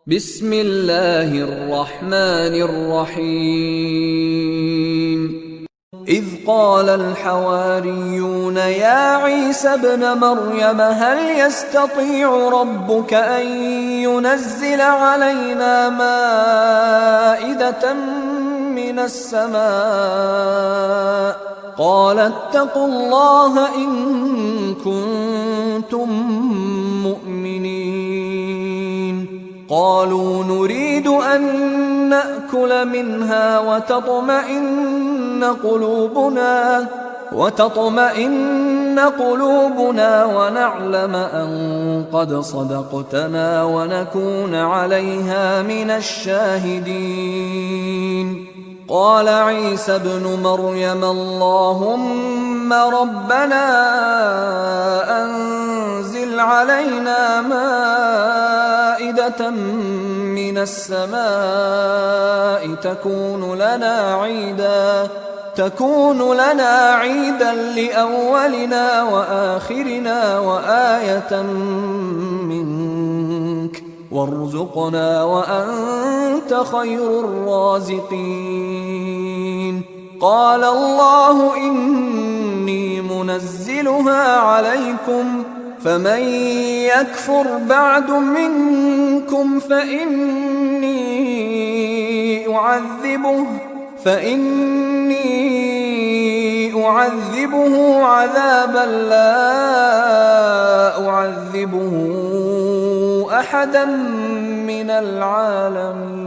بسم الله الرحمن الرحيم إذ قال الحواريون يا عيسى ابن مريم هل يستطيع ربك أن ينزل علينا مائدة من السماء قال اتقوا الله إن كنتم مؤمنين قالوا نريد أن نأكل منها وتطمئن قلوبنا ونعلم أن قد صدقتنا ونكون عليها من الشاهدين قال عيسى ابن مريم اللهم ربنا أنزل علينا مائدة من السماء تكون لنا عيدا لأولنا وآخرنا وآية منك وارزقنا وأنت خير الرازقين قال الله إني منزلها عليكم فمن يكفر بعد منكم فإني أعذبه عذابا لا أعذبه أحدا من العالمين.